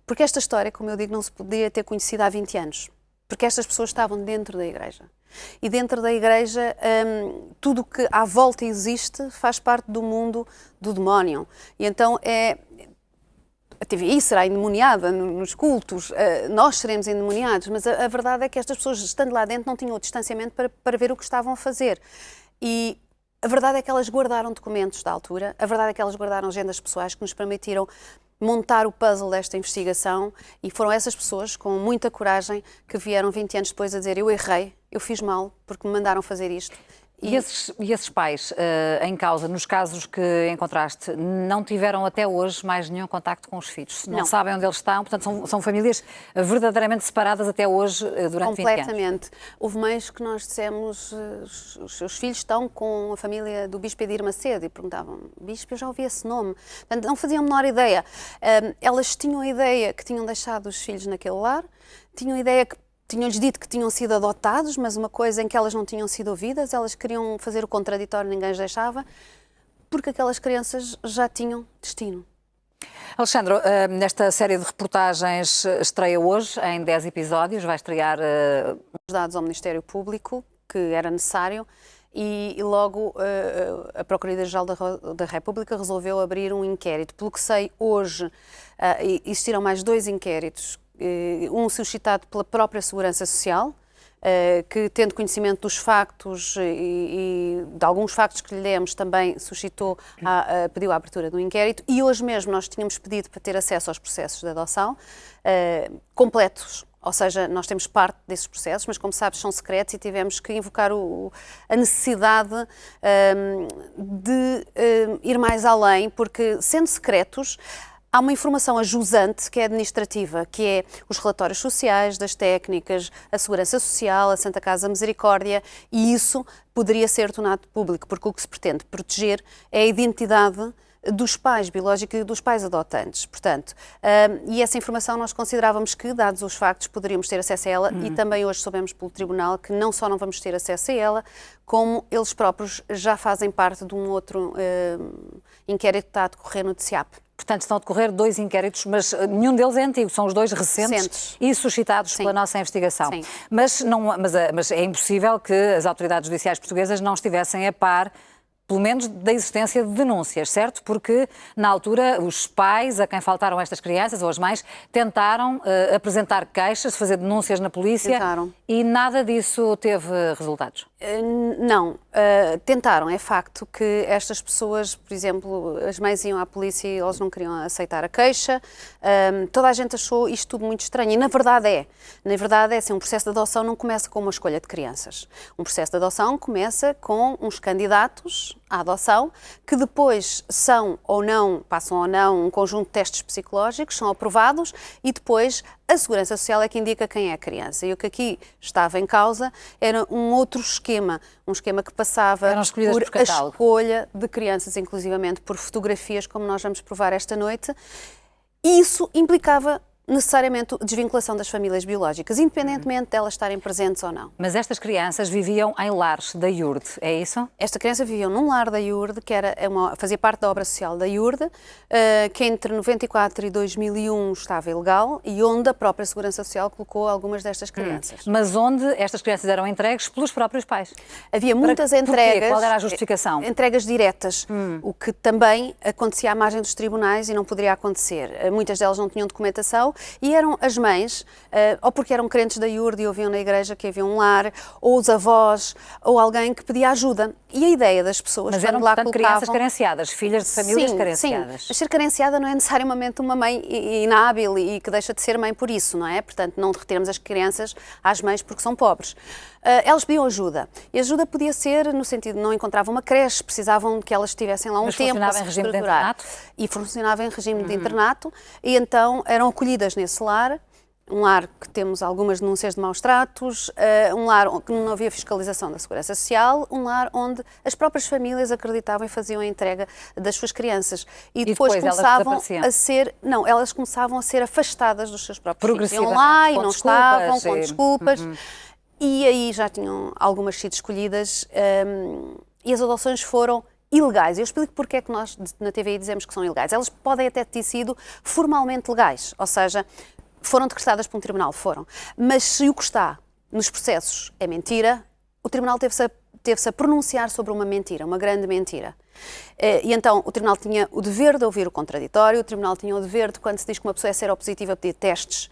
Porque esta história, como eu digo, não se podia ter conhecido há 20 anos. Porque estas pessoas estavam dentro da Igreja. E dentro da Igreja, tudo o que à volta existe faz parte do mundo do demónio. E então a TVI será endemoniada nos cultos, nós seremos endemoniados, mas a verdade é que estas pessoas, estando lá dentro, não tinham o distanciamento para ver o que estavam a fazer. E a verdade é que elas guardaram documentos da altura, a verdade é que elas guardaram agendas pessoais que nos permitiram montar o puzzle desta investigação, e foram essas pessoas, com muita coragem, que vieram 20 anos depois a dizer: eu errei, eu fiz mal, porque me mandaram fazer isto. E esses pais em causa, nos casos que encontraste, não tiveram até hoje mais nenhum contacto com os filhos? Não sabem onde eles estão? Portanto, são famílias verdadeiramente separadas até hoje, durante 20 anos? Completamente. Houve mães que nós dissemos: os seus filhos estão com a família do Bispo Edir Macedo, e perguntavam: Bispo, eu já ouvi esse nome. Portanto, não faziam a menor ideia. Elas tinham a ideia que tinham deixado os filhos naquele lar, tinham a ideia que tinham-lhes dito que tinham sido adotados, mas uma coisa em que elas não tinham sido ouvidas, elas queriam fazer o contraditório, ninguém as deixava, porque aquelas crianças já tinham destino. Alexandre, nesta série de reportagens estreia hoje em 10 episódios, vai estrear... Os dados ao Ministério Público, que era necessário, e logo a Procuradoria-Geral da República resolveu abrir um inquérito. Pelo que sei, hoje existiram mais 2 inquéritos, um suscitado pela própria Segurança Social, que, tendo conhecimento dos factos e de alguns factos que lhe demos, também suscitou, pediu a abertura do inquérito, e hoje mesmo nós tínhamos pedido para ter acesso aos processos de adoção completos. Ou seja, nós temos parte desses processos, mas, como sabes, são secretos, e tivemos que invocar a necessidade de ir mais além, porque, sendo secretos, há uma informação ajusante, que é administrativa, que é os relatórios sociais, das técnicas, a Segurança Social, a Santa Casa Misericórdia, e isso poderia ser tornado público, porque o que se pretende proteger é a identidade dos pais biológicos e dos pais adotantes. Portanto, e essa informação nós considerávamos que, dados os factos, poderíamos ter acesso a ela, e também hoje soubemos pelo Tribunal que não só não vamos ter acesso a ela, como eles próprios já fazem parte de um outro inquérito que está a decorrer no DCAP. Portanto, estão a decorrer 2 inquéritos, mas nenhum deles é antigo, são os 2 recentes e suscitados pela nossa investigação. Sim. Mas é impossível que as autoridades judiciais portuguesas não estivessem a par, pelo menos, da existência de denúncias, certo? Porque, na altura, os pais a quem faltaram estas crianças, ou as mães, tentaram apresentar queixas, fazer denúncias na polícia. Tentaram. E nada disso teve resultados? Não. Tentaram. É facto que estas pessoas, por exemplo, as mães iam à polícia e eles não queriam aceitar a queixa. Toda a gente achou isto tudo muito estranho. E, na verdade, assim, um processo de adoção não começa com uma escolha de crianças. Um processo de adoção começa com uns candidatos à adoção, que depois passam ou não um conjunto de testes psicológicos, são aprovados, e depois a Segurança Social é que indica quem é a criança. E o que aqui estava em causa era um outro esquema, um esquema que passava por a escolha de crianças, inclusivamente por fotografias, como nós vamos provar esta noite, e isso implicava necessariamente a desvinculação das famílias biológicas, independentemente de elas estarem presentes ou não. Mas estas crianças viviam em lares da IURD, é isso? Esta criança vivia num lar da IURD, que fazia parte da obra social da IURD, que entre 94 e 2001 estava ilegal, e onde a própria Segurança Social colocou algumas destas crianças. Mas onde estas crianças eram entregues pelos próprios pais? Havia muitas entregas. Porquê? Qual era a justificação? Entregas diretas, o que também acontecia à margem dos tribunais e não poderia acontecer. Muitas delas não tinham documentação, e eram as mães, ou porque eram crentes da IURD e ouviam na igreja que havia um lar, ou os avós, ou alguém que pedia ajuda. E a ideia das pessoas... Mas eram, portanto, crianças carenciadas, filhas de famílias carenciadas. Sim, mas ser carenciada não é necessariamente uma mãe inábil e que deixa de ser mãe por isso, não é? Portanto, não retiramos as crianças às mães porque são pobres. Elas pediam ajuda. E a ajuda podia ser no sentido de não encontravam uma creche, precisavam que elas estivessem lá um tempo para se funcionava em regime de internato? E funcionava em regime de internato, e então eram acolhidas nesse lar. Um lar que temos algumas denúncias de maus tratos, um lar onde não havia fiscalização da Segurança Social, um lar onde as próprias famílias acreditavam e faziam a entrega das suas crianças. E depois começavam a ser... Não, elas começavam a ser afastadas dos seus próprios filhos. Iam lá e não estavam, com desculpas. E aí já tinham algumas sido escolhidas, e as adoções foram ilegais. Eu explico porque é que nós na TVI dizemos que são ilegais. Elas podem até ter sido formalmente legais, ou seja, foram decretadas por um tribunal, foram. Mas se o que está nos processos é mentira, o tribunal teve-se a pronunciar sobre uma mentira, uma grande mentira. E então o tribunal tinha o dever de ouvir o contraditório, o tribunal tinha o dever de, quando se diz que uma pessoa é seropositiva, pedir testes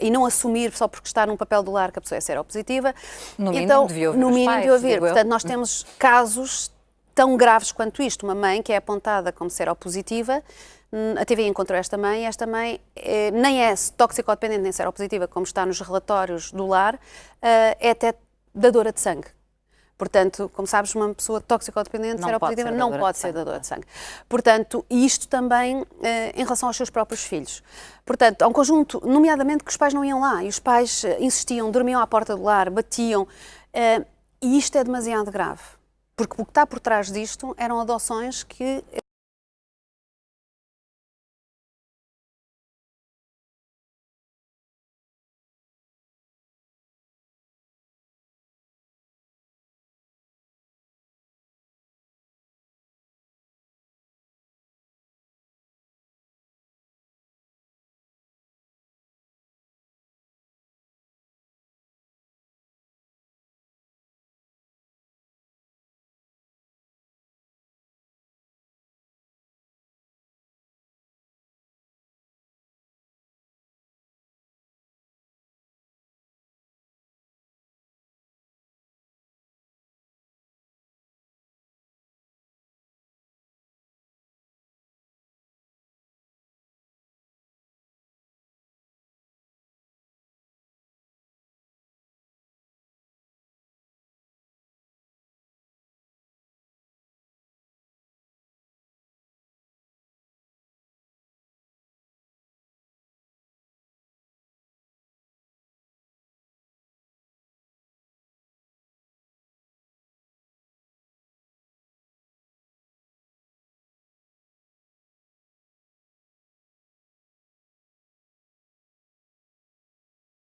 e não assumir só porque está num papel do lar que a pessoa é seropositiva. No mínimo então, devia ouvir no os mínimo pais, de ouvir. digo eu. Portanto, nós temos casos tão graves quanto isto. Uma mãe que é apontada como seropositiva, a TVI encontrou esta mãe nem é toxicodependente nem seropositiva, como está nos relatórios do lar, é até dadora de sangue. Portanto, como sabes, uma pessoa toxicodependente, seropositiva, não pode ser dadora de sangue. Portanto, isto também em relação aos seus próprios filhos. Portanto, há um conjunto, nomeadamente que os pais não iam lá, e os pais insistiam, dormiam à porta do lar, batiam, e isto é demasiado grave. Porque o que está por trás disto eram adoções que